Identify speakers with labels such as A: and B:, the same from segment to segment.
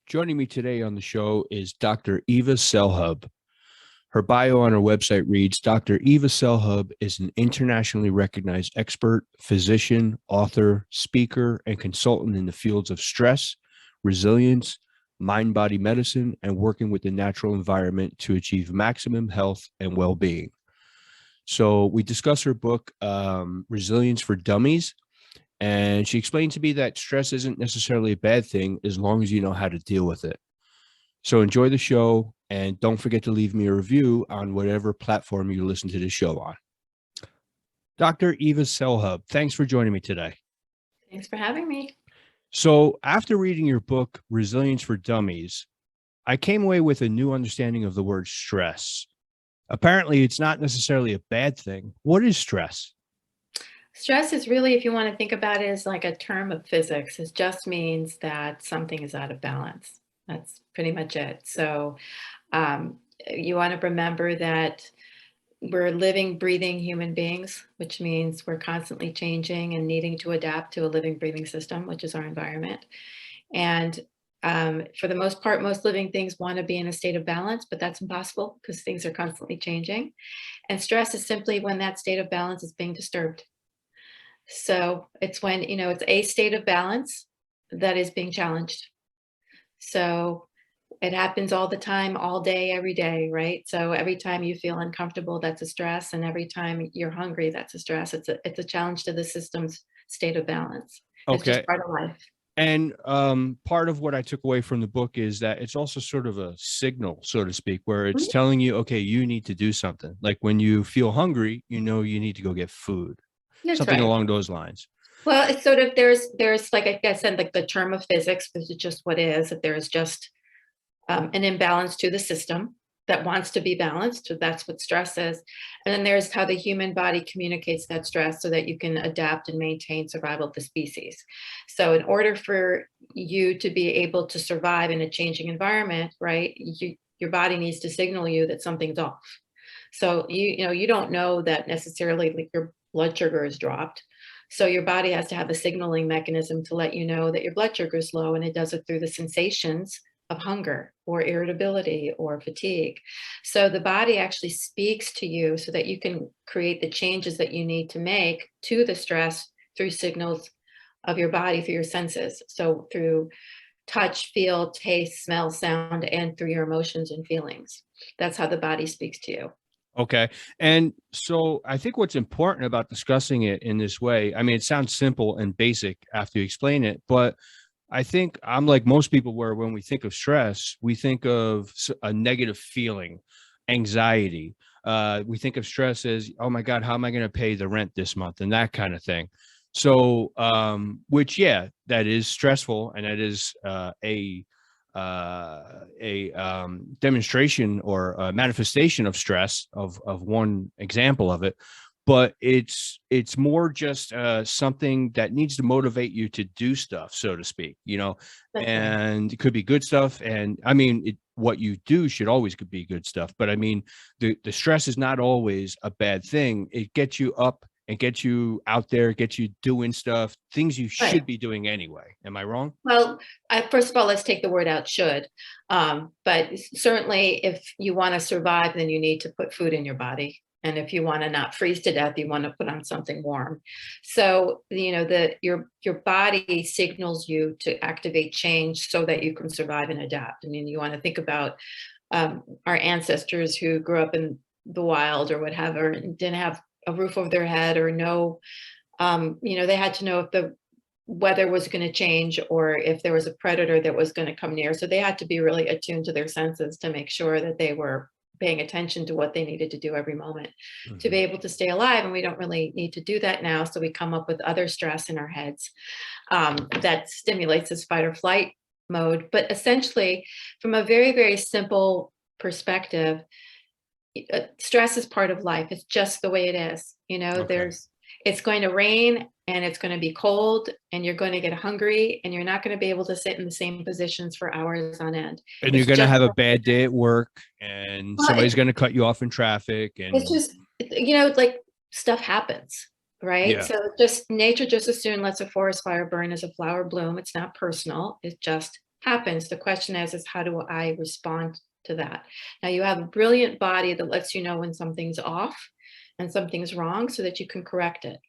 A: Joining me today on the show is Dr. Eva Selhub. Her bio on her website reads, Dr. Eva Selhub is an internationally recognized expert, physician, author, speaker, and consultant in the fields of stress, resilience, mind-body medicine, and working with the natural environment to achieve maximum health and well-being. So we discuss her book, Resilience for Dummies, and she explained to me that stress isn't necessarily a bad thing as long as you know how to deal with it. So enjoy the show, and don't forget to leave me a review on whatever platform you listen to the show on. Dr. Eva Selhub, thanks for joining me today.
B: Thanks for having me.
A: So after reading your book, Resilience for Dummies, I came away with a new understanding of the word stress. Apparently, it's not necessarily a bad thing. What is stress?
B: Stress is really, if you want to think about it, as like a term of physics. It just means that something is out of balance. That's pretty much it. So you want to remember that we're living, breathing human beings, which means we're constantly changing and needing to adapt to a living, breathing system, which is our environment. And for the most part, most living things want to be in a state of balance, but that's impossible because things are constantly changing. And stress is simply when that state of balance is being disturbed. So it's when, it's a state of balance that is being challenged. So it happens all the time, all day, every day, right? So every time you feel uncomfortable, that's a stress. And every time you're hungry, that's a stress. It's a challenge to the system's state of balance. It's
A: Okay.
B: just part of life.
A: And part of what I took away from the book is that it's also sort of a signal, so to speak, where it's telling you, okay, you need to do something. Like when you feel hungry, you need to go get food.
B: That's
A: Something
B: right.
A: along those lines.
B: Well, it's sort of, there's like I said, like the term of physics, this is just what is, that there's just an imbalance to the system that wants to be balanced. So that's what stress is. And then there's how the human body communicates that stress so that you can adapt and maintain survival of the species. So in order for you to be able to survive in a changing environment, right, your body needs to signal you that something's off. So you don't know that necessarily, like your blood sugar is dropped. So your body has to have a signaling mechanism to let you know that your blood sugar is low, and it does it through the sensations of hunger or irritability or fatigue. So the body actually speaks to you so that you can create the changes that you need to make to the stress through signals of your body, through your senses. So through touch, feel, taste, smell, sound, and through your emotions and feelings. That's how the body speaks to you.
A: Okay. And so I think what's important about discussing it in this way, I mean, it sounds simple and basic after you explain it, but I think I'm like most people where when we think of stress, we think of a negative feeling, anxiety. We think of stress as, oh my God, how am I going to pay the rent this month and that kind of thing. So, which, yeah, that is stressful, and that is demonstration or a manifestation of stress of one example of it. But it's more just something that needs to motivate you to do stuff, so to speak, and it could be good stuff. And I mean, what you do should always could be good stuff. But I mean, the stress is not always a bad thing. It gets you up and gets you out there, gets you doing stuff, things you should be doing anyway. Am I wrong?
B: Well, first of all, let's take the word out, should. But certainly if you want to survive, then you need to put food in your body. And if you want to not freeze to death, you want to put on something warm. So, your body signals you to activate change so that you can survive and adapt. I mean, you want to think about our ancestors who grew up in the wild or whatever, and didn't have a roof over their head or no, they had to know if the weather was going to change or if there was a predator that was going to come near. So they had to be really attuned to their senses to make sure that they were paying attention to what they needed to do every moment to be able to stay alive. And we don't really need to do that now. So we come up with other stress in our heads that stimulates this fight or flight mode. But essentially, from a very, very simple perspective, stress is part of life. It's just the way it is. It's going to rain and it's going to be cold and you're going to get hungry and you're not going to be able to sit in the same positions for hours on end.
A: And you're going to have a bad day at work and somebody's going to cut you off in traffic. And
B: it's just, like stuff happens, right?
A: Yeah.
B: So just nature just as soon lets a forest fire burn as a flower bloom. It's not personal. It just happens. The question is how do I respond to that? Now you have a brilliant body that lets you know when something's off and something's wrong so that you can correct it.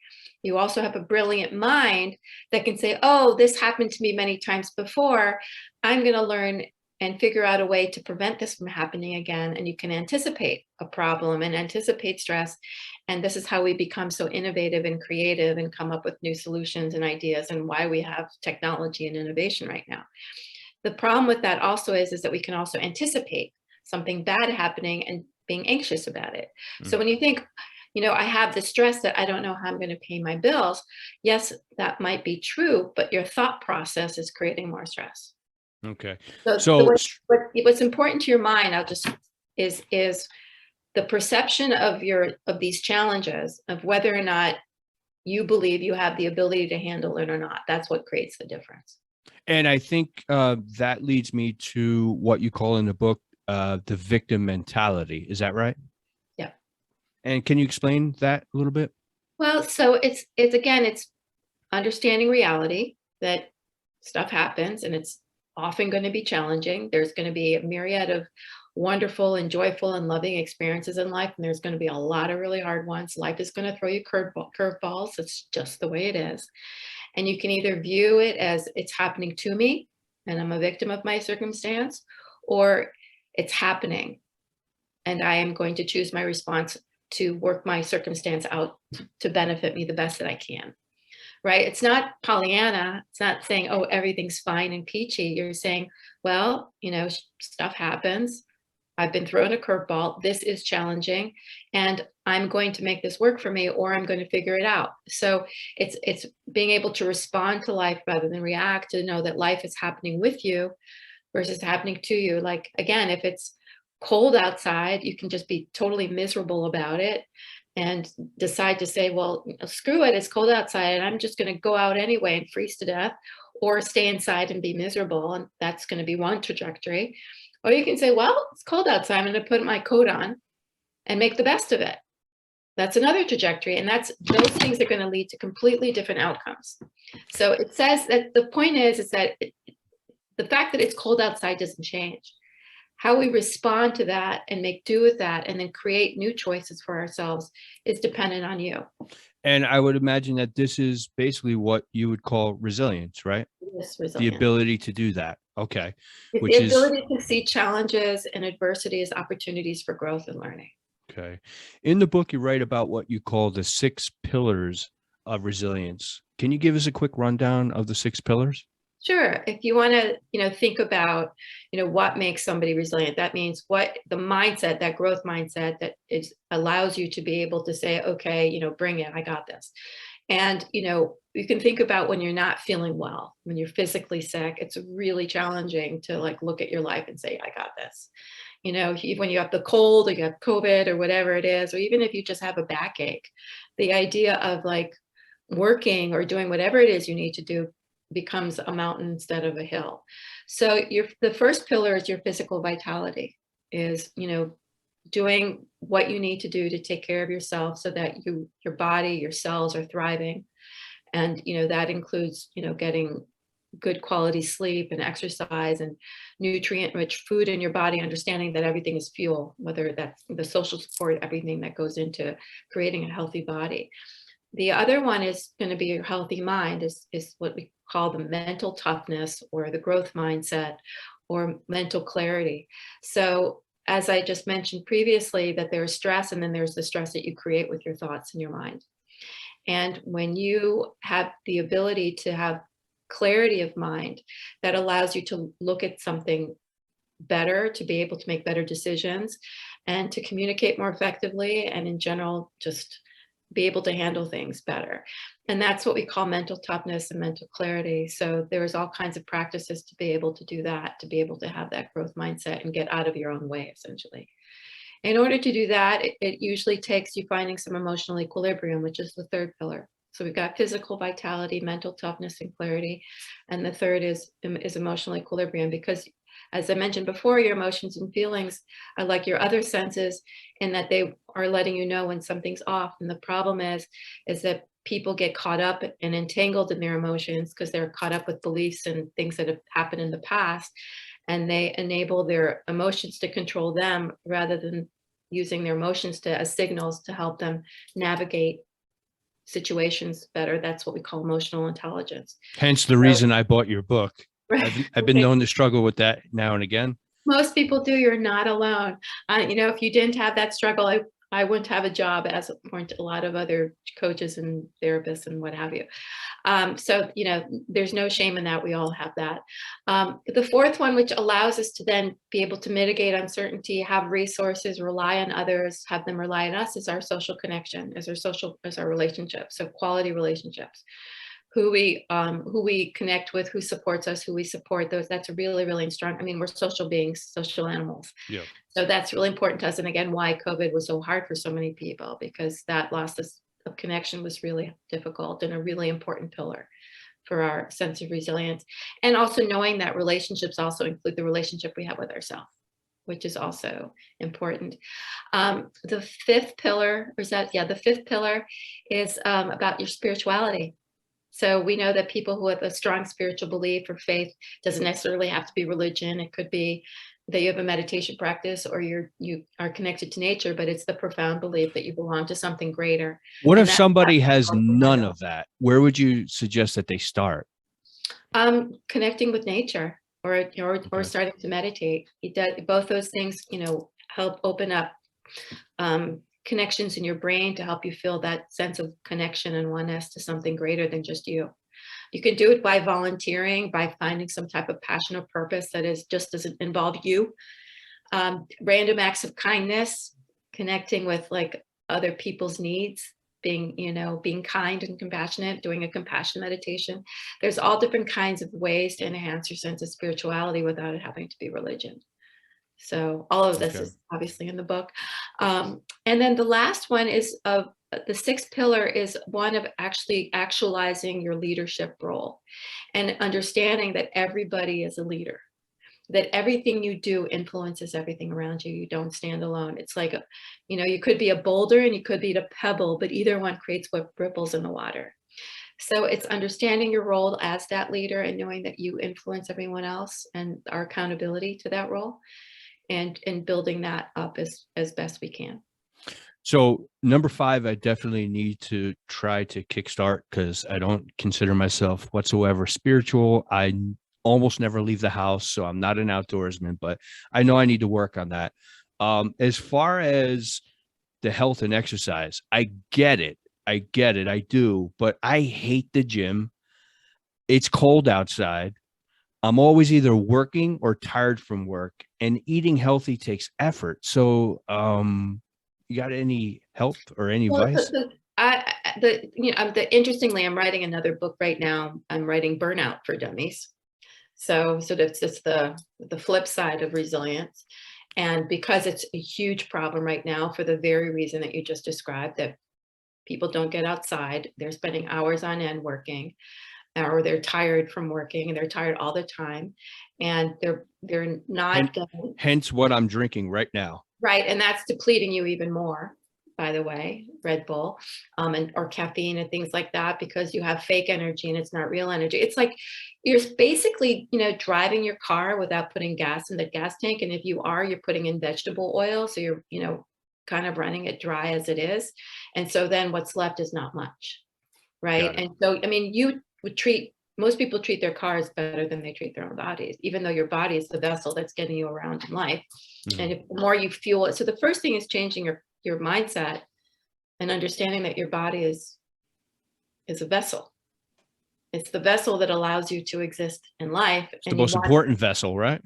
B: You also have a brilliant mind that can say, oh, this happened to me many times before. I'm going to learn and figure out a way to prevent this from happening again. And you can anticipate a problem and anticipate stress. And this is how we become so innovative and creative and come up with new solutions and ideas, and why we have technology and innovation right now. The problem with that also is that we can also anticipate something bad happening and being anxious about it. So when you think, I have the stress that I don't know how I'm going to pay my bills. Yes, that might be true, but your thought process is creating more stress.
A: Okay.
B: So what's important to your mind, is the perception of these challenges, of whether or not you believe you have the ability to handle it or not. That's what creates the difference.
A: And I think that leads me to what you call in the book, the victim mentality. Is that right?
B: Yeah.
A: And can you explain that a little bit?
B: Well, so it's understanding reality, that stuff happens and it's often going to be challenging. There's going to be a myriad of wonderful and joyful and loving experiences in life, and there's going to be a lot of really hard ones. Life is going to throw you curveballs. It's just the way it is. And you can either view it as it's happening to me and I'm a victim of my circumstance, or it's happening and I am going to choose my response to work my circumstance out to benefit me the best that I can. Right? It's not Pollyanna. It's not saying, oh, everything's fine and peachy. You're saying, well, stuff happens. I've been thrown a curveball. This is challenging, and I'm going to make this work for me, or I'm going to figure it out. So it's being able to respond to life rather than react, to know that life is happening with you versus happening to you. Like, again, if it's cold outside, you can just be totally miserable about it and decide to say, well, screw it, it's cold outside and I'm just going to go out anyway and freeze to death, or stay inside and be miserable. And that's going to be one trajectory. Or you can say, well, it's cold outside, I'm going to put my coat on and make the best of it. That's another trajectory. And those things are going to lead to completely different outcomes. So it says that the point is that the fact that it's cold outside doesn't change. How we respond to that and make do with that and then create new choices for ourselves is dependent on you.
A: And I would imagine that this is basically what you would call resilience, right?
B: Yes,
A: The ability to do that. Okay.
B: The ability to see challenges and adversity as opportunities for growth and learning.
A: Okay. In the book, you write about what you call the 6 pillars of resilience. Can you give us a quick rundown of the 6 pillars?
B: Sure. If you want to, think about, what makes somebody resilient, that means what the mindset, that growth mindset that allows you to be able to say, okay, bring it, I got this. And, you can think about when you're not feeling well, when you're physically sick, it's really challenging to look at your life and say, I got this. When you have the cold or you have COVID or whatever it is, or even if you just have a backache, the idea of working or doing whatever it is you need to do becomes a mountain instead of a hill. So the first pillar is your physical vitality, is, doing what you need to do to take care of yourself so that your body, your cells are thriving. And, that includes, getting good quality sleep and exercise and nutrient rich food in your body, understanding that everything is fuel, whether that's the social support, everything that goes into creating a healthy body. The other one is going to be your healthy mind, is what we call the mental toughness or the growth mindset or mental clarity. So as I just mentioned previously, that there's stress, and then there's the stress that you create with your thoughts in your mind. And when you have the ability to have clarity of mind, that allows you to look at something better, to be able to make better decisions and to communicate more effectively, and in general, just be able to handle things better. And that's what we call mental toughness and mental clarity. So there's all kinds of practices to be able to do that, to be able to have that growth mindset and get out of your own way, essentially. In order to do that, it usually takes you finding some emotional equilibrium, which is the third pillar. So we've got physical vitality, mental toughness, and clarity. And the third is emotional equilibrium, because as I mentioned before, your emotions and feelings are like your other senses in that they are letting you know when something's off. And the problem is that people get caught up and entangled in their emotions because they're caught up with beliefs and things that have happened in the past, and they enable their emotions to control them rather than using their emotions as signals to help them navigate situations better. That's what we call emotional intelligence.
A: Hence the reason I bought your book. I've been known to struggle with that now and again.
B: Most people do. You're not alone. If you didn't have that struggle, I wouldn't have a job, as according to a lot of other coaches and therapists and what have you. So, there's no shame in that. We all have that. The fourth one, which allows us to then be able to mitigate uncertainty, have resources, rely on others, have them rely on us, is our social connection, is our relationships. So quality relationships. Who we connect with, who supports us, who we support, that's a really, really strong. I mean, we're social beings, social animals.
A: Yeah.
B: So that's really important to us. And again, why COVID was so hard for so many people, because that loss of connection was really difficult and a really important pillar for our sense of resilience. And also knowing that relationships also include the relationship we have with ourselves, which is also important. The fifth pillar is about your spirituality. So we know that people who have a strong spiritual belief or faith, doesn't necessarily have to be religion. It could be that you have a meditation practice or you are connected to nature, but it's the profound belief that you belong to something greater.
A: What if somebody has none of that? Where would you suggest that they start?
B: Connecting with nature or starting to meditate. Both those things, help open up connections in your brain to help you feel that sense of connection and oneness to something greater than just you. You can do it by volunteering, by finding some type of passion or purpose that doesn't involve you. Random acts of kindness, connecting with like other people's needs, being kind and compassionate, doing a compassion meditation. There's all different kinds of ways to enhance your sense of spirituality without it having to be religion. So all of this is obviously in the book. And then the last one is the sixth pillar is one of actually actualizing your leadership role and understanding that everybody is a leader, that everything you do influences everything around you. You don't stand alone. It's like, you could be a boulder and you could be a pebble, but either one creates what ripples in the water. So it's understanding your role as that leader and knowing that you influence everyone else and our accountability to that role. And building that up as best we can.
A: So number 5, I definitely need to try to kickstart because I don't consider myself whatsoever spiritual. I almost never leave the house, so I'm not an outdoorsman, but I know I need to work on that. As far as the health and exercise, I get it. I do, but I hate the gym. It's cold outside. I'm always either working or tired from work, and eating healthy takes effort. So, you got any help or any advice?
B: Interestingly, I'm writing another book right now. I'm writing Burnout for Dummies. So that's the flip side of resilience. And because it's a huge problem right now for the very reason that you just described, that people don't get outside, they're spending hours on end working, or they're tired from working and they're tired all the time, and they're not
A: hence what I'm drinking right now.
B: Right. And that's depleting you even more, by the way, Red Bull, or caffeine and things like that, because you have fake energy and it's not real energy. It's like you're basically, driving your car without putting gas in the gas tank. And if you are, you're putting in vegetable oil. So you're, kind of running it dry as it is. And so then what's left is not much. Right. And so, most people treat their cars better than they treat their own bodies, even though your body is the vessel that's getting you around in life. Mm-hmm. And the more you fuel it. So the first thing is changing your mindset and understanding that your body is a vessel. It's the vessel that allows you to exist in life.
A: It's the most important vessel, right?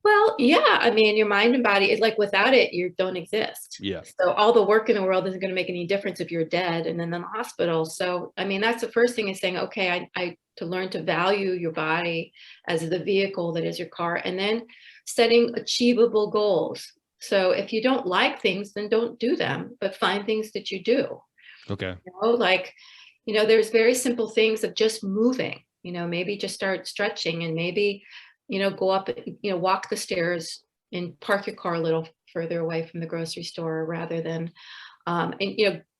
B: Well, yeah. Your mind and body is like, without it, you don't exist.
A: Yeah.
B: So all the work in the world isn't going to make any difference if you're dead and then in the hospital. So, that's the first thing, is saying, okay, I to learn to value your body as the vehicle that is your car, and then setting achievable goals. So if you don't like things, then don't do them, but find things that you do.
A: Okay.
B: There's very simple things of just moving, maybe just start stretching, and maybe, go up, walk the stairs and park your car a little further away from the grocery store rather than,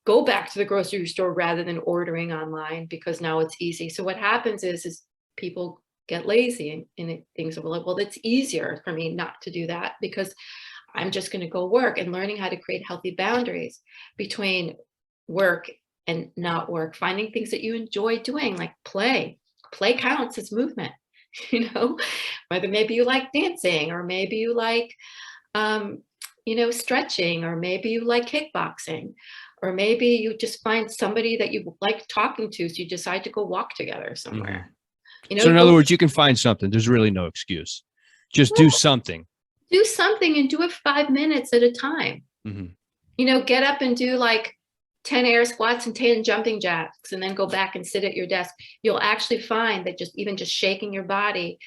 B: go back to the grocery store rather than ordering online because now it's easy. So what happens is people get lazy and things are like, well, it's easier for me not to do that because I'm just going to go work. And learning how to create healthy boundaries between work and not work, finding things that you enjoy doing, like play. Play counts as movement, whether maybe you like dancing, or maybe you like stretching, or maybe you like kickboxing, or maybe you just find somebody that you like talking to, so you decide to go walk together somewhere.
A: So in other words, you can find something. There's really no excuse. Just do something.
B: Do something and do it 5 minutes at a time. Get up and do like 10 air squats and 10 jumping jacks, and then go back and sit at your desk. You'll actually find that just shaking your body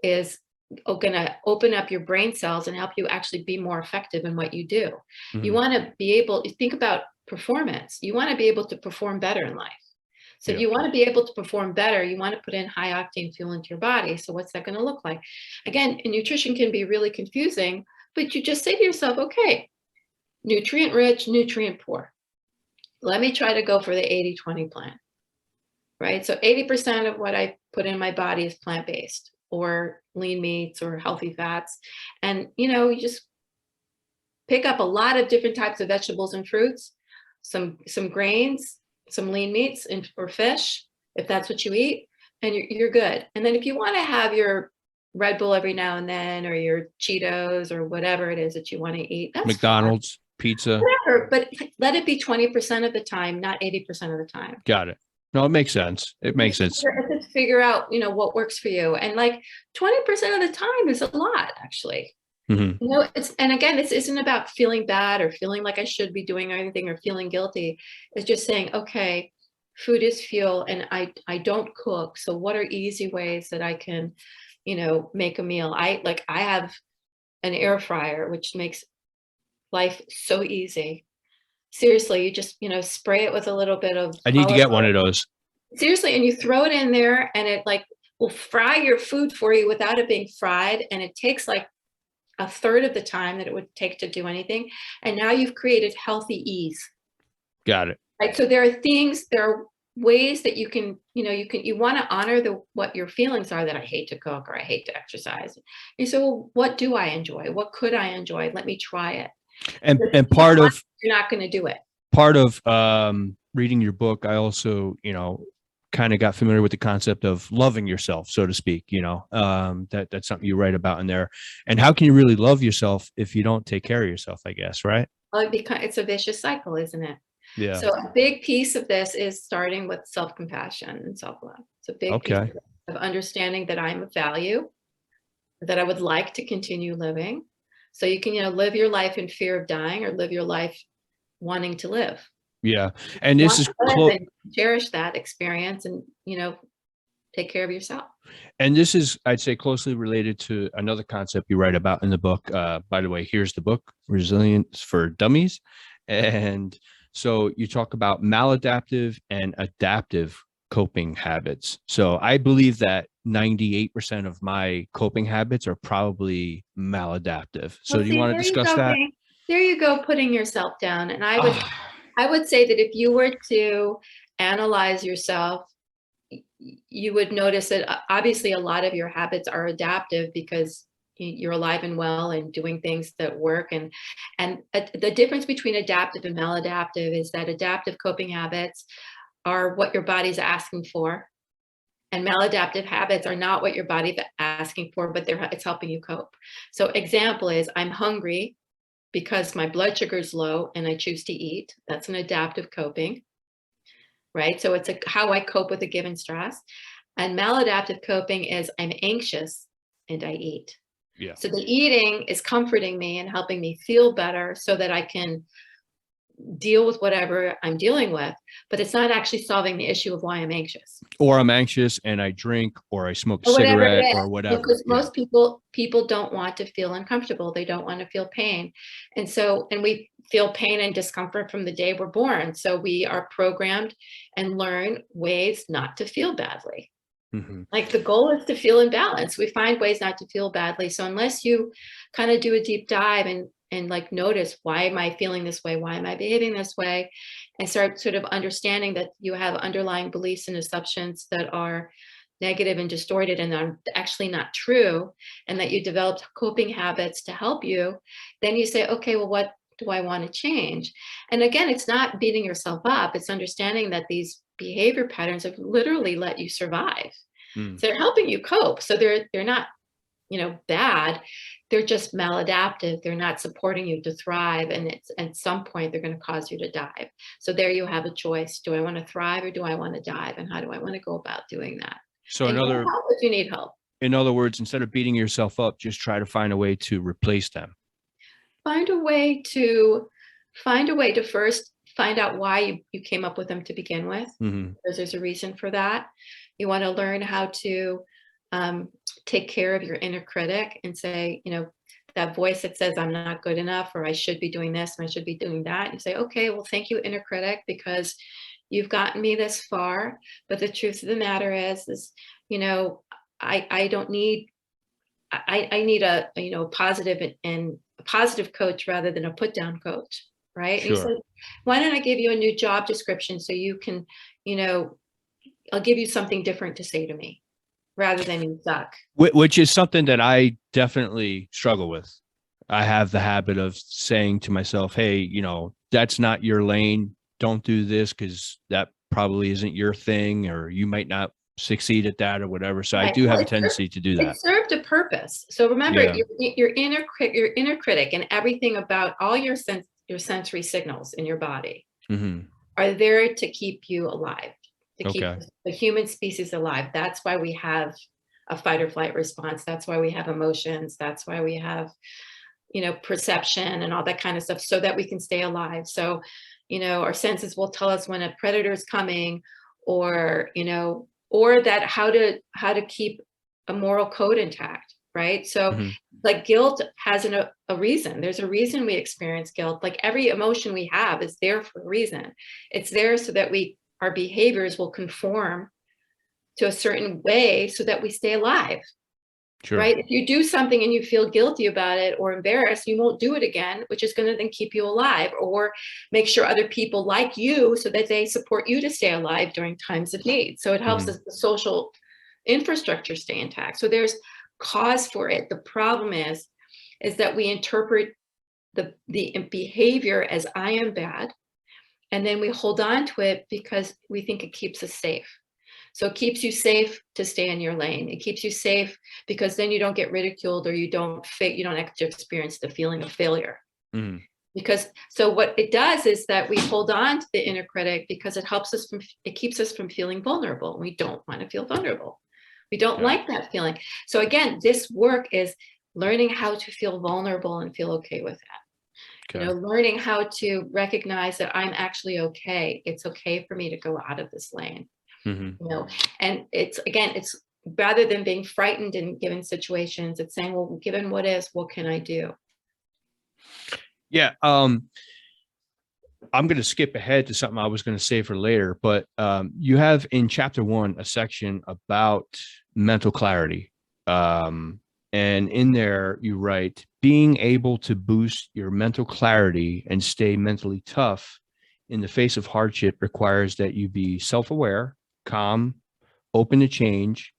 B: is going to open up your brain cells and help you actually be more effective in what you do. You want to be able to think about performance. You want to be able to perform better in life. So if you want to be able to perform better, you want to put in high octane fuel into your body. So what's that going to look like? Again, nutrition can be really confusing, but you just say to yourself, okay, nutrient rich, nutrient poor. Let me try to go for the 80-20 plan, right? So 80% of what I put in my body is plant-based, or lean meats, or healthy fats. And, you just pick up a lot of different types of vegetables and fruits, some grains, some lean meats or fish, if that's what you eat, and you're good. And then if you want to have your Red Bull every now and then, or your Cheetos, or whatever it is that you want to eat, that's
A: McDonald's, pizza,
B: whatever, but let it be 20% of the time, not 80% of the time.
A: Got it. No, it makes sense. It makes sense.
B: Just figure out, what works for you. And like 20% of the time is a lot, actually. And again, this isn't about feeling bad or feeling like I should be doing anything or feeling guilty. It's just saying, okay, food is fuel, and I don't cook. So what are easy ways that I can, make a meal? I have an air fryer, which makes life so easy. Seriously, you just, spray it with a little bit of
A: I need to get one of those.
B: Seriously, and you throw it in there, and it will fry your food for you without it being fried. And it takes like a third of the time that it would take to do anything. And now you've created healthy ease.
A: Got it.
B: Right. So there are ways that you can, you want to honor what your feelings are, that I hate to cook, or I hate to exercise. And so, well, what do I enjoy? What could I enjoy? Let me try it.
A: And part of,
B: you're not going to do it.
A: Part of reading your book, I also, kind of got familiar with the concept of loving yourself, so to speak. That's something you write about in there. And how can you really love yourself if you don't take care of yourself, I guess, right?
B: Well, it's a vicious cycle, isn't it?
A: Yeah.
B: So a big piece of this is starting with self-compassion and self-love. It's a big piece of understanding that I'm of value, that I would like to continue living. So you can, live your life in fear of dying, or live your life wanting to live.
A: Yeah. And this is
B: cherish that experience, and, take care of yourself.
A: And this is, I'd say, closely related to another concept you write about in the book. By the way, here's the book, Resilience for Dummies. And so you talk about maladaptive and adaptive coping habits. So I believe that 98% of my coping habits are probably maladaptive. So do you want to discuss that?
B: There you go, putting yourself down. And I would say that if you were to analyze yourself, you would notice that obviously a lot of your habits are adaptive because you're alive and well and doing things that work. And the difference between adaptive and maladaptive is that adaptive coping habits are what your body's asking for, and maladaptive habits are not what your body's asking for, but it's helping you cope. So example is, I'm hungry because my blood sugar is low and I choose to eat. That's an adaptive coping, right? So it's how I cope with a given stress. And maladaptive coping is, I'm anxious and I eat.
A: Yeah.
B: So the eating is comforting me and helping me feel better so that I can deal with whatever I'm dealing with, but it's not actually solving the issue of why I'm anxious.
A: Or I'm anxious and I drink, or I smoke a cigarette, or whatever.
B: Because most people don't want to feel uncomfortable. They don't want to feel pain. And we feel pain and discomfort from the day we're born. So we are programmed and learn ways not to feel badly.
A: Mm-hmm.
B: Like the goal is to feel in balance. We find ways not to feel badly. So unless you kind of do a deep dive and like notice, why am I feeling this way? Why am I behaving this way? and start sort of understanding that you have underlying beliefs and assumptions that are negative and distorted and are actually not true, and that you developed coping habits to help you, then you say, okay, well, what do I want to change? And again, it's not beating yourself up. It's understanding that these behavior patterns have literally let you survive.
A: Mm.
B: So they're helping you cope. So they're not, bad. They're just maladaptive. They're not supporting you to thrive. And it's at some point they're going to cause you to dive. So there you have a choice. Do I want to thrive or do I want to dive? And how do I want to go about doing that?
A: So
B: And get help if you need help.
A: in other words, instead of beating yourself up, just try to find a way to replace them.
B: Find a way to first find out why you came up with them to begin with, because there's a reason for that. You want to learn how to take care of your inner critic and say, that voice that says I'm not good enough, or I should be doing this and I should be doing that. You say, okay, well, thank you, inner critic, because you've gotten me this far. But the truth of the matter is, I don't need, I need a, positive and a positive coach rather than a put down coach. Right.
A: Sure.
B: And you say, why don't I give you a new job description so you can, I'll give you something different to say to me rather than you suck.
A: Which is something that I definitely struggle with. I have the habit of saying to myself, hey, that's not your lane. Don't do this because that probably isn't your thing, or you might not succeed at that or whatever. So
B: Right.
A: I do have a tendency to do that.
B: It served a purpose. So remember,
A: Yeah.
B: your inner critic and everything about all your sensory signals in your body are there to keep you alive, to keep the human species alive. That's why we have a fight or flight response. That's why we have emotions. That's why we have, perception and all that kind of stuff, so that we can stay alive. So, our senses will tell us when a predator is coming, or that how to keep a moral code intact. Right. So like guilt has a reason. There's a reason we experience guilt. Like every emotion we have is there for a reason. It's there so that our behaviors will conform to a certain way so that we stay alive.
A: Sure.
B: Right. If you do something and you feel guilty about it or embarrassed, you won't do it again, which is going to then keep you alive, or make sure other people like you so that they support you to stay alive during times of need. So it helps the social infrastructure stay intact. So there's cause for it. The problem is that we interpret the behavior as I am bad, and then we hold on to it because we think it keeps us safe. So it keeps you safe to stay in your lane. It keeps you safe because then you don't get ridiculed, or you don't actually experience the feeling of failure. Because so what it does is that we hold on to the inner critic because it keeps us from feeling vulnerable. We don't want to feel vulnerable. We don't like that feeling. So again, this work is learning how to feel vulnerable and feel okay with that. Learning how to recognize that I'm actually okay. It's okay for me to go out of this lane. And it's rather than being frightened in given situations, it's saying, well, given what is, what can I do?
A: Yeah. I'm going to skip ahead to something I was going to say for later, but you have in chapter 1 a section about mental clarity. And in there you write, being able to boost your mental clarity and stay mentally tough in the face of hardship requires that you be self-aware, calm, open to change,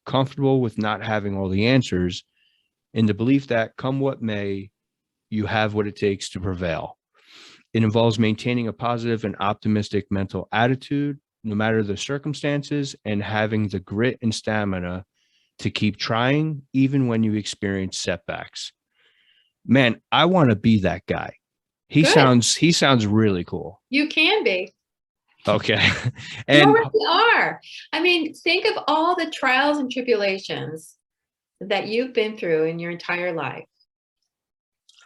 A: comfortable with not having all the answers, in the belief that come what may, you have what it takes to prevail. It involves maintaining a positive and optimistic mental attitude, no matter the circumstances, and having the grit and stamina to keep trying, even when you experience setbacks. Man, I want to be that guy. He sounds really cool.
B: You can be.
A: Okay.
B: And you already are. I mean, think of all the trials and tribulations that you've been through in your entire life,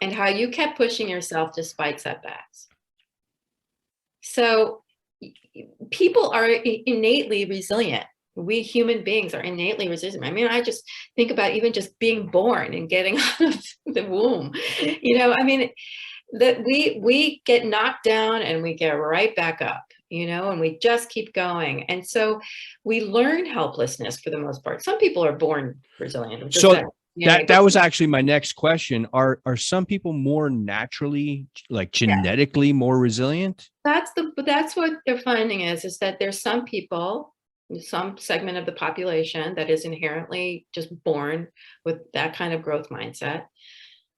B: and how you kept pushing yourself despite setbacks. So people are innately resilient. We human beings are innately resilient. I mean, I just think about even just being born and getting out of the womb. That we get knocked down and we get right back up, and we just keep going. And so we learn helplessness for the most part. Some people are born resilient. Yeah,
A: that was actually my next question. Are some people more naturally, like genetically more resilient?
B: that's what they're finding is that there's some people, some segment of the population that is inherently just born with that kind of growth mindset.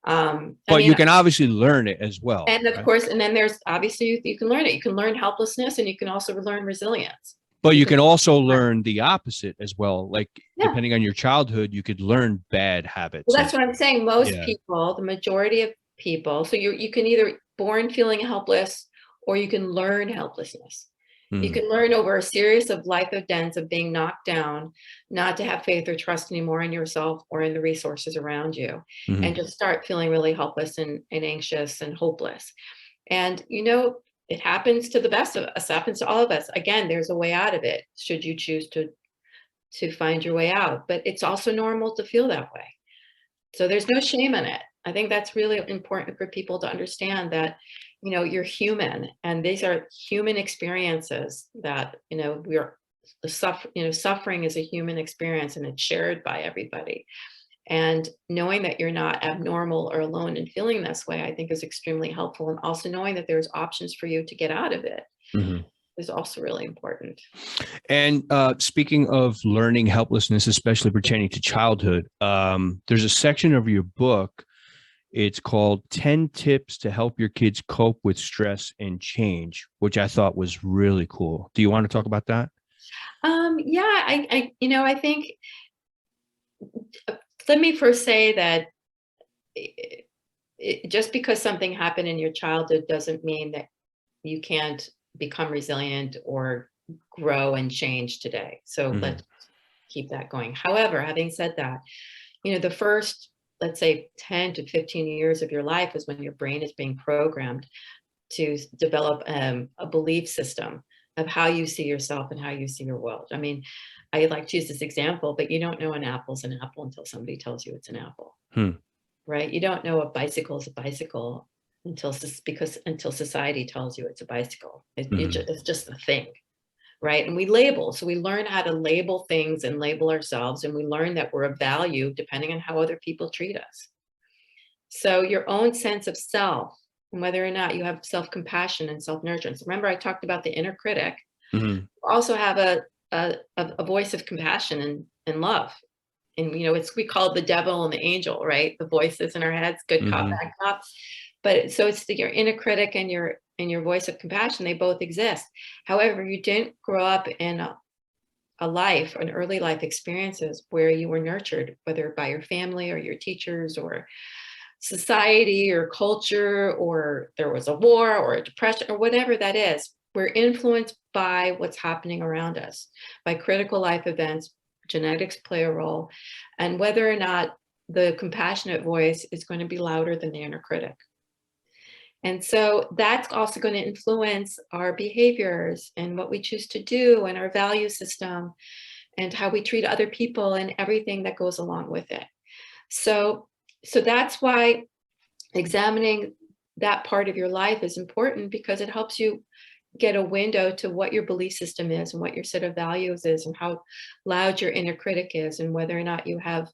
B: I
A: But you
B: mean,
A: can obviously learn it as well,
B: and of
A: right?
B: course, and then there's obviously you can learn it. You can learn helplessness, and you can also learn resilience.
A: But
B: You
A: you
B: can,
A: can also learn the opposite as well. Like
B: yeah.
A: depending on your childhood, you could learn bad habits.
B: Well, that's what I'm saying. Most
A: Yeah.
B: people, the majority of people, so you can either born feeling helpless or you can learn helplessness. You
A: Mhm.
B: can learn over a series of life events of being knocked down, not to have faith or trust anymore in yourself or in the resources around you, and
A: Mhm.
B: just start feeling really helpless and anxious and hopeless. And it happens to the best of us, happens to all of us. Again, there's a way out of it, should you choose to find your way out. But it's also normal to feel that way. So there's no shame in it. I think that's really important for people to understand that, you're human and these are human experiences that, suffering is a human experience and it's shared by everybody. And knowing that you're not abnormal or alone in feeling this way, I think is extremely helpful. And also knowing that there's options for you to get out of it
A: Mhm.
B: is also really important.
A: And speaking of learning helplessness, especially pertaining to childhood, there's a section of your book. It's called 10 Tips to Help Your Kids Cope with Stress and Change, which I thought was really cool. Do you want to talk about that?
B: Yeah, I think, let me first say that just because something happened in your childhood doesn't mean that you can't become resilient or grow and change today. So
A: Mhm.
B: let's keep that going. However, having said that, the first, let's say 10 to 15 years of your life is when your brain is being programmed to develop a belief system of how you see yourself and how you see your world. I mean, I like to use this example, but you don't know an apple's an apple until somebody tells you it's an apple,
A: Hmm.
B: right? You don't know a bicycle is a bicycle until society tells you it's a bicycle.
A: Mhm.
B: It's just a thing, right? And we label. So we learn how to label things and label ourselves, and we learn that we're of value depending on how other people treat us. So your own sense of self, and whether or not you have self-compassion and self-nurturance. Remember, I talked about the inner critic.
A: Mhm.
B: You also have a voice of compassion and love. And we call it the devil and the angel, right? The voices in our heads, good cop,
A: Mhm.
B: bad cop. But so it's your inner critic and your voice of compassion, they both exist. However, you didn't grow up in a life, an early life experiences where you were nurtured, whether by your family or your teachers or society or culture, or there was a war or a depression or whatever that is. We're influenced by what's happening around us, by critical life events. Genetics play a role, and whether or not the compassionate voice is going to be louder than the inner critic. And so that's also going to influence our behaviors and what we choose to do and our value system and how we treat other people and everything that goes along with it. So that's why examining that part of your life is important, because it helps you get a window to what your belief system is and what your set of values is and how loud your inner critic is and whether or not you have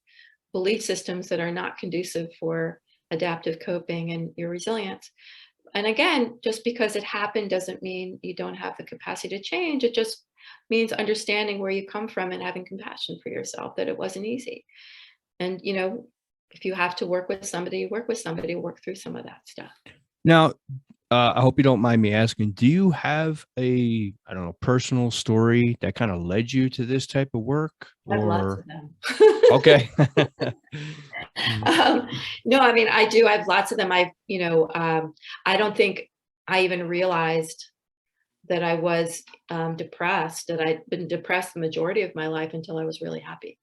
B: belief systems that are not conducive for adaptive coping and your resilience. And again, just because it happened doesn't mean you don't have the capacity to change. It just means understanding where you come from and having compassion for yourself, that it wasn't easy. And if you have to work with somebody, work with somebody, work through some of that stuff.
A: Now, I hope you don't mind me asking, do you have a, I don't know, personal story that kind of led you to this type of work
B: I have lots
A: or?
B: of them.
A: Okay. Mhm.
B: No, I mean, I do. I have lots of them. I don't think I even realized that I was depressed, that I'd been depressed the majority of my life until I was really happy.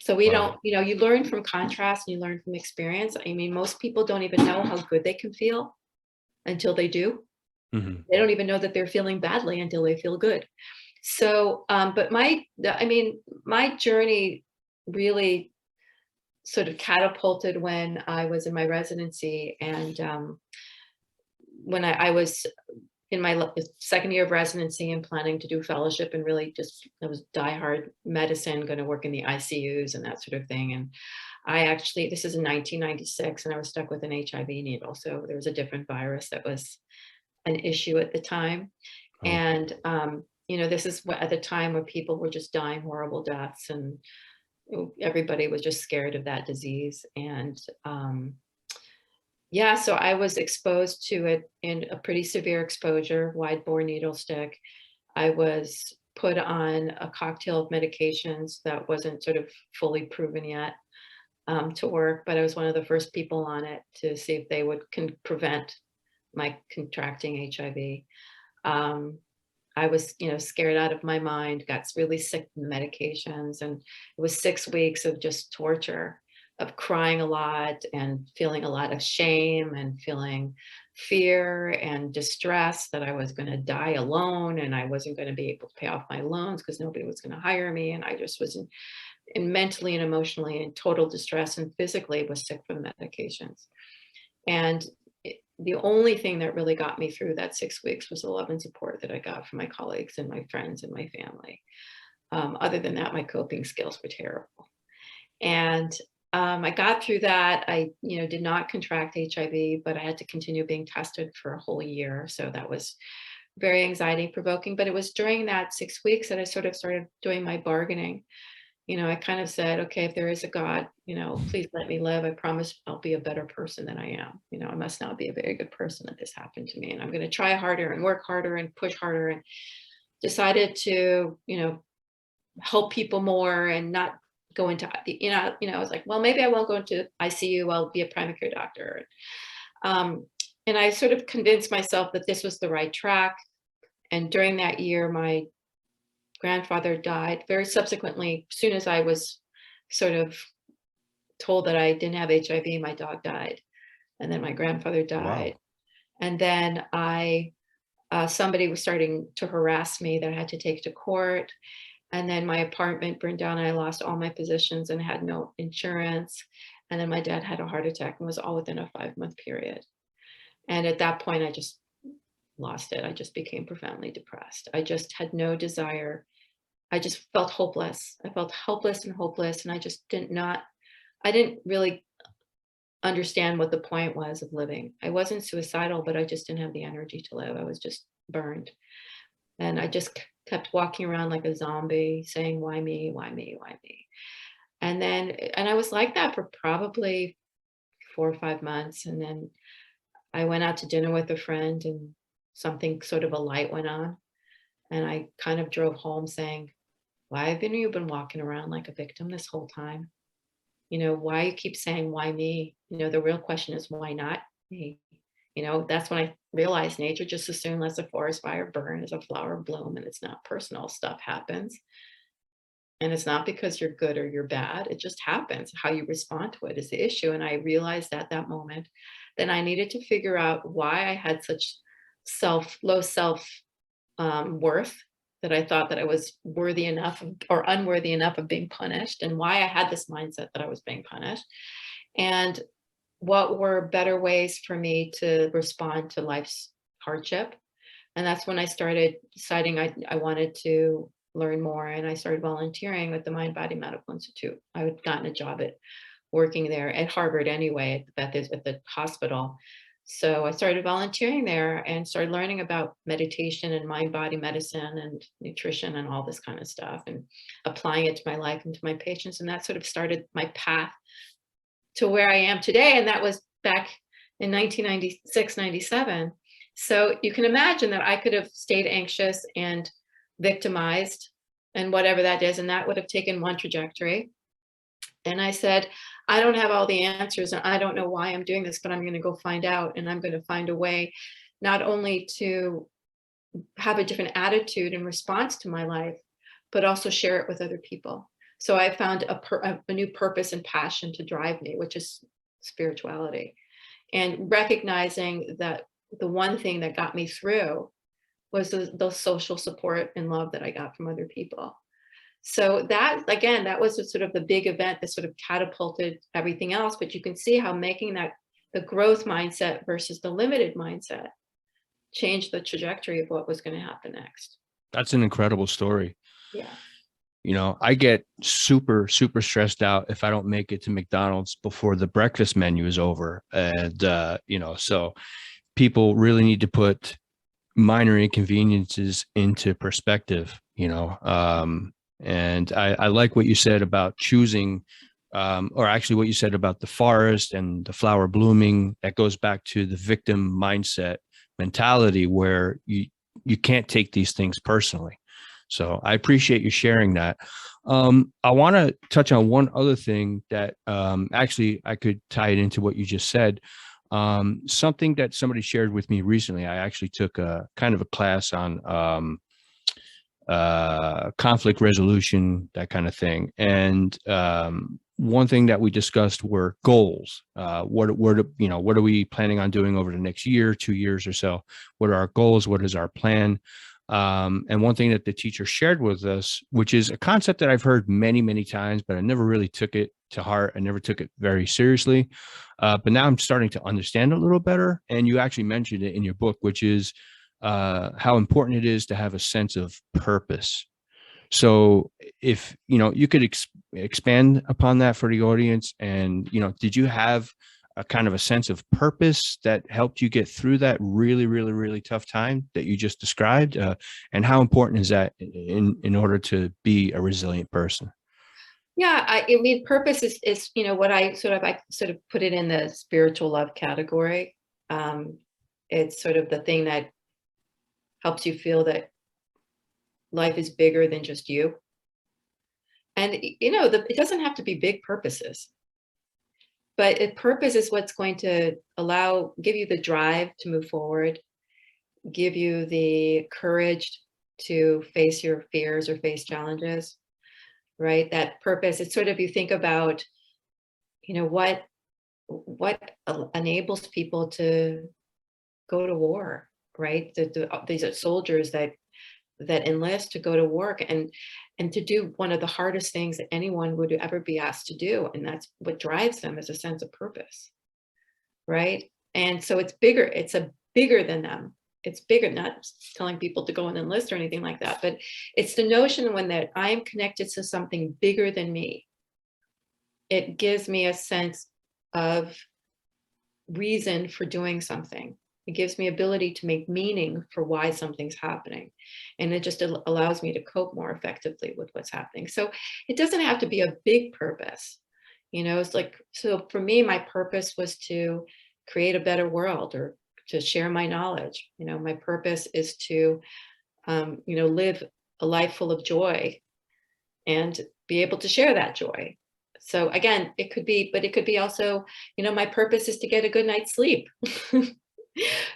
B: So we
A: Wow.
B: don't, you learn from contrast and you learn from experience. I mean, most people don't even know how good they can feel until they do.
A: Mhm.
B: They don't even know that they're feeling badly until they feel good. So, but my journey really sort of catapulted when I was in my residency, and when I was in my second year of residency and planning to do fellowship, and really just I was diehard medicine, going to work in the ICUs and that sort of thing. And this is in 1996, and I was stuck with an HIV needle. So there was a different virus that was an issue at the time.
A: Oh.
B: And, this is at the time where people were just dying horrible deaths, and everybody was just scared of that disease. And yeah, so I was exposed to it in a pretty severe exposure, wide bore needle stick. I was put on a cocktail of medications that wasn't sort of fully proven yet to work, but I was one of the first people on it to see if they can prevent my contracting HIV. I was, scared out of my mind, got really sick from the medications, and it was 6 weeks of just torture, of crying a lot and feeling a lot of shame and feeling fear and distress that I was going to die alone and I wasn't going to be able to pay off my loans because nobody was going to hire me. And I just was in mentally and emotionally in total distress, and physically was sick from the medications. And the only thing that really got me through that 6 weeks was the love and support that I got from my colleagues and my friends and my family. Other than that, my coping skills were terrible. And I got through that. I, did not contract HIV, but I had to continue being tested for a whole year. So that was very anxiety provoking. But it was during that 6 weeks that I sort of started doing my bargaining. I kind of said, okay, if there is a God, please let me live. I promise I'll be a better person than I am. I must not be a very good person that this happened to me. And I'm going to try harder and work harder and push harder, and decided to, help people more and not go into, I was like, well, maybe I won't go into ICU. I'll be a primary care doctor. And I sort of convinced myself that this was the right track. And during that year, my grandfather died very subsequently. As soon as I was sort of told that I didn't have HIV, my dog died. And then my grandfather died.
A: Wow.
B: And then somebody was starting to harass me that I had to take to court. And then my apartment burned down and I lost all my positions and had no insurance. And then my dad had a heart attack, and was all within a 5-month period. And at that point, I just lost it. I just became profoundly depressed. I just had no desire. I just felt hopeless. I felt helpless and hopeless. And I just I didn't really understand what the point was of living. I wasn't suicidal, but I just didn't have the energy to live. I was just burned. And I just kept walking around like a zombie saying, why me? Why me? Why me? And I was like that for probably 4 or 5 months. And then I went out to dinner with a friend, and something sort of a light went on. And I kind of drove home saying, why haven't you been walking around like a victim this whole time? Why you keep saying, why me? The real question is, why not me? That's when I realized nature just as soon lets a forest fire burn as a flower bloom, and it's not personal. Stuff happens. And it's not because you're good or you're bad. It just happens. How you respond to it is the issue. And I realized at that moment that I needed to figure out why I had such low self worth, that I thought that I was worthy enough or unworthy enough of being punished, and why I had this mindset that I was being punished, and what were better ways for me to respond to life's hardship. And that's when I started deciding I wanted to learn more, and I started volunteering with the Mind Body Medical Institute. I had gotten a job working there at Harvard anyway, at the hospital. So I started volunteering there and started learning about meditation and mind-body medicine and nutrition and all this kind of stuff, and applying it to my life and to my patients. And that sort of started my path to where I am today. And that was back in 1996, 97. So you can imagine that I could have stayed anxious and victimized and whatever that is, and that would have taken one trajectory. And I said, I don't have all the answers, and I don't know why I'm doing this, but I'm going to go find out, and I'm going to find a way not only to have a different attitude in response to my life, but also share it with other people. So I found a new purpose and passion to drive me, which is spirituality, and recognizing that the one thing that got me through was the social support and love that I got from other people. So that, again, that was sort of the big event that sort of catapulted everything else. But you can see how making that the growth mindset versus the limited mindset changed the trajectory of what was going to happen next.
A: That's an incredible story.
B: Yeah.
A: You know, I get super, super stressed out if I don't make it to McDonald's before the breakfast menu is over. And, you know, so people really need to put minor inconveniences into perspective, you know. And I like what you said about choosing, or actually what you said about the forest and the flower blooming. That goes back to the victim mindset mentality where you can't take these things personally. So I appreciate you sharing that. I want to touch on one other thing that actually I could tie it into what you just said. Something that somebody shared with me recently. I actually took a kind of a class on conflict resolution, that kind of thing. And one thing that we discussed were goals. What are we planning on doing over the next year, 2 years or so? What are our goals? What is our plan? And one thing that the teacher shared with us, which is a concept that I've heard many, many times, but I never really took it to heart. I never took it very seriously. But now I'm starting to understand it a little better. And you actually mentioned it in your book, which is how important it is to have a sense of purpose. So if, you know, you could expand upon that for the audience, and, you know, did you have a kind of a sense of purpose that helped you get through that really, really, really tough time that you just described? And how important is that in order to be a resilient person?
B: Yeah, I mean, purpose is you know what I sort of put it in the spiritual love category. Um, it's sort of the thing that helps you feel that life is bigger than just you. And you know, it doesn't have to be big purposes, but purpose is what's going to give you the drive to move forward, give you the courage to face your fears or face challenges, right? That purpose, it's sort of, you think about, you know, what enables people to go to war, right? These are soldiers that enlist to go to work and to do one of the hardest things that anyone would ever be asked to do, and that's what drives them, is a sense of purpose, right? And so it's bigger. It's a bigger than them. It's bigger, not telling people to go and enlist or anything like that, but it's the notion when that I am connected to something bigger than me. It gives me a sense of reason for doing something. It gives me ability to make meaning for why something's happening. And it just allows me to cope more effectively with what's happening. So it doesn't have to be a big purpose. You know, it's like, so for me, my purpose was to create a better world, or to share my knowledge. You know, my purpose is to, you know, live a life full of joy and be able to share that joy. So again, it could be, but it could be also, you know, my purpose is to get a good night's sleep.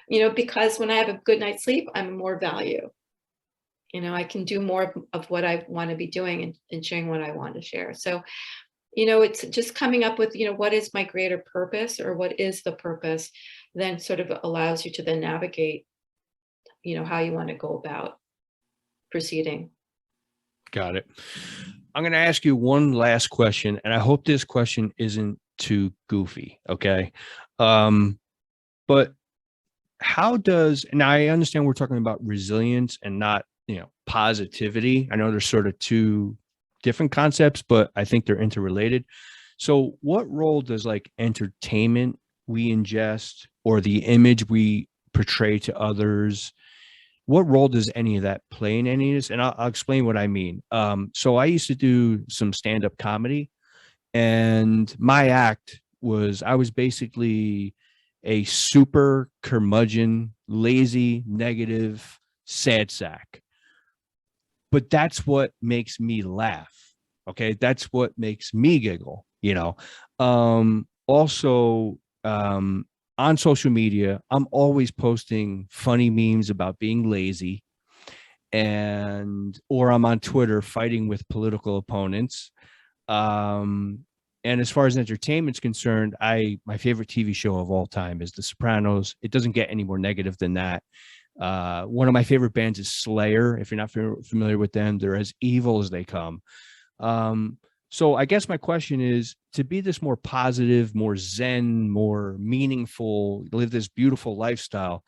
B: You know, because when I have a good night's sleep, I'm more value. You know, I can do more of what I want to be doing, and sharing what I want to share. So, you know, it's just coming up with, you know, what is my greater purpose, or what is the purpose, then sort of allows you to then navigate, you know, how you want to go about proceeding.
A: Got it. I'm going to ask you one last question, and I hope this question isn't too goofy. Okay. But how does, and I understand we're talking about resilience and not, you know, positivity. I know there's sort of two different concepts, but I think they're interrelated. So what role does like entertainment we ingest, or the image we portray to others, what role does any of that play in any of this? And I'll explain what I mean. So I used to do some stand-up comedy, and my act was, I was basically a super curmudgeon, lazy, negative, sad sack. But that's what makes me laugh. Okay. That's what makes me giggle, you know. Also, on social media, I'm always posting funny memes about being lazy, and or I'm on Twitter fighting with political opponents. Um, and as far as entertainment's concerned, my favorite TV show of all time is The Sopranos. It doesn't get any more negative than that. One of my favorite bands is Slayer. If you're not familiar with them, they're as evil as they come. Um, so I guess my question is, to be this more positive, more zen, more meaningful, live this beautiful lifestyle,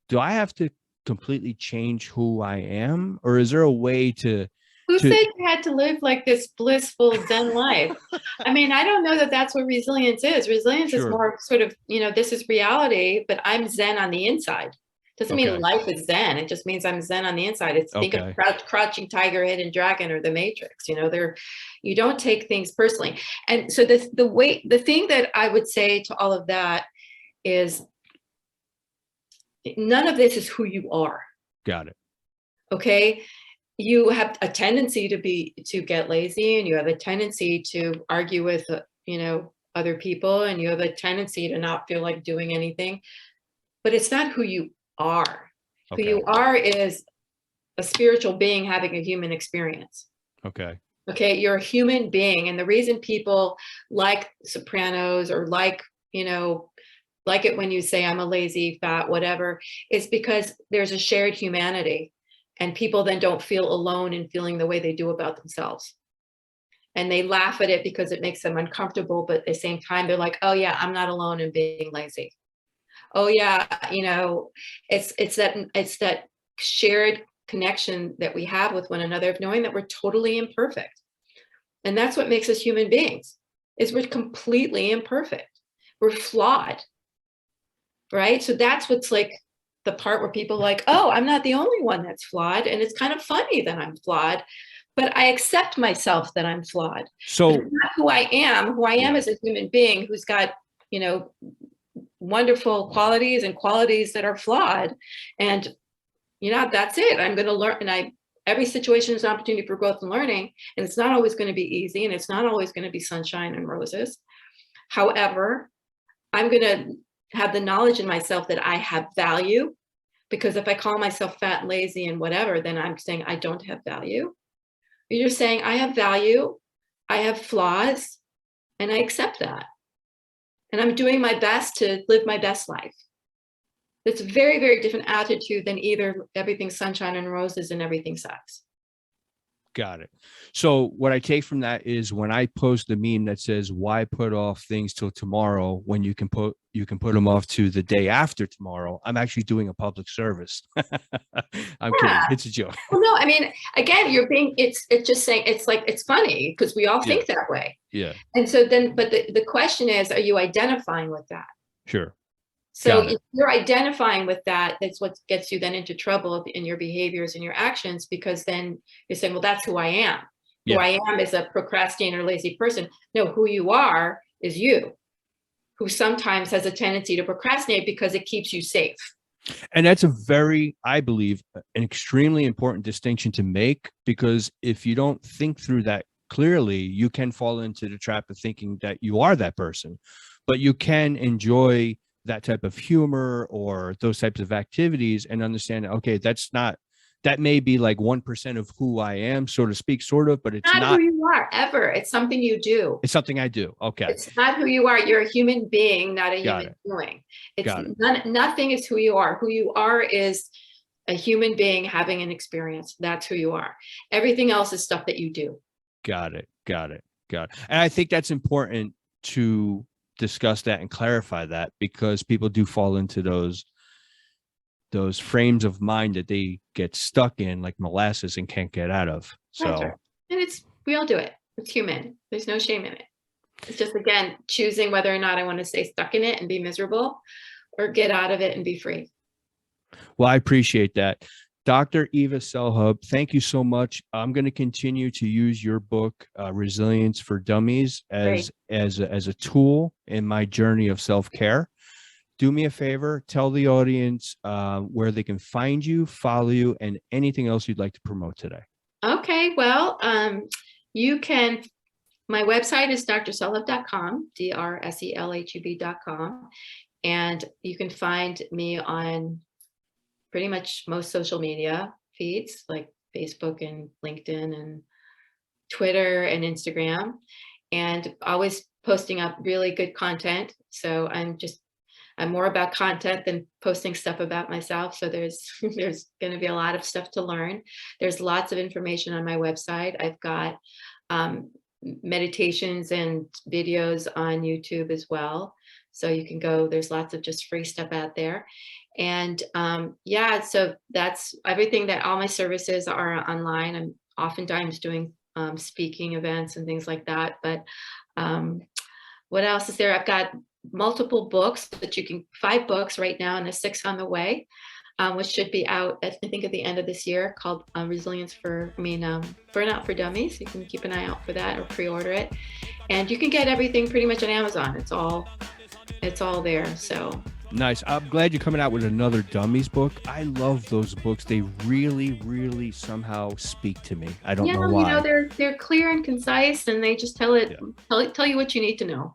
A: do I have to completely change who I am? Or is there a way to
B: Who said you had to live like this blissful Zen life? I mean, I don't know that that's what resilience is. Resilience is more sort of, this is reality, but I'm Zen on the inside. Doesn't mean life is Zen. It just means I'm Zen on the inside. It's think of Crouching Tiger, Hidden Dragon, or The Matrix. You don't take things personally. And so the thing that I would say to all of that is none of this is who you are.
A: Got it.
B: Okay. You have a tendency to get lazy, and you have a tendency to argue with, other people, and you have a tendency to not feel like doing anything, but it's not who you are.
A: Okay.
B: Who you are is a spiritual being having a human experience.
A: Okay.
B: Okay. You're a human being. And the reason people like Sopranos or like it when you say I'm a lazy, fat, whatever, is because there's a shared humanity. And people then don't feel alone in feeling the way they do about themselves. And they laugh at it because it makes them uncomfortable. But at the same time, they're like, oh yeah, I'm not alone in being lazy. Oh yeah, it's that shared connection that we have with one another of knowing that we're totally imperfect. And that's what makes us human beings, is we're completely imperfect. We're flawed. Right? So that's what's like the part where people are like, oh, I'm not the only one that's flawed. And it's kind of funny that I'm flawed, but I accept myself that I'm flawed. So it's not who I am. Who I am is a human being who's got, wonderful qualities and qualities that are flawed. And, that's it. I'm going to learn. And every situation is an opportunity for growth and learning. And it's not always going to be easy. And it's not always going to be sunshine and roses. However, I'm going to have the knowledge in myself that I have value, because if I call myself fat, lazy, and whatever, then I'm saying I don't have value. You're just saying I have value, I have flaws, and I accept that. And I'm doing my best to live my best life. It's a very, very different attitude than either everything's sunshine and roses and everything sucks.
A: Got it. So what I take from that is when I post the meme that says, why put off things till tomorrow when you can put them off to the day after tomorrow, I'm actually doing a public service. I'm kidding. It's a joke.
B: Well, no, I mean, again, it's just saying, it's like, it's funny because we all think that way.
A: Yeah.
B: And so then, but the question is, are you identifying with that?
A: Sure.
B: So if you're identifying with that, that's what gets you then into trouble in your behaviors and your actions, because then you're saying, well, that's who I am. Who I am is a procrastinator, lazy person. No, who you are is you, who sometimes has a tendency to procrastinate because it keeps you safe.
A: And that's I believe, an extremely important distinction to make, because if you don't think through that clearly, you can fall into the trap of thinking that you are that person, but you can enjoy that type of humor or those types of activities and understand, okay, that may be like 1% of who I am, so to speak, sort of, but it's not
B: who you are ever. It's something you do.
A: It's something I do. Okay.
B: It's not who you are. You're a human being, not a human doing. Nothing is who you are. Who you are is a human being having an experience. That's who you are. Everything else is stuff that you do.
A: Got it. And I think that's important to discuss that and clarify that, because people do fall into those frames of mind that they get stuck in like molasses and can't get out of. So,
B: and we all do it. It's human. There's no shame in it. It's just, again, choosing whether or not I want to stay stuck in it and be miserable, or get out of it and be free.
A: Well, I appreciate that. Dr. Eva Selhub, thank you so much. I'm going to continue to use your book, Resilience for Dummies, as a tool in my journey of self-care. Do me a favor, tell the audience where they can find you, follow you, and anything else you'd like to promote today.
B: Okay, well, my website is drselhub.com, drselhub.com. And you can find me on pretty much most social media feeds like Facebook and LinkedIn and Twitter and Instagram, and always posting up really good content. So I'm more about content than posting stuff about myself. So there's going to be a lot of stuff to learn. There's lots of information on my website. I've got meditations and videos on YouTube as well. So you can go, there's lots of just free stuff out there. And so that's everything. That all my services are online. I'm oftentimes doing speaking events and things like that. But um, what else is there? I've got multiple books that you can, 5 books right now, and a 6th on the way, which should be out, I think, at the end of this year, called Burnout for Dummies. You can keep an eye out for that or pre-order it. And you can get everything pretty much on Amazon. It's all there. So
A: Nice. I'm glad you're coming out with another Dummies book. I love those books. They really, really somehow speak to me. I don't know why.
B: they're clear and concise, and they just tell you what you need to know.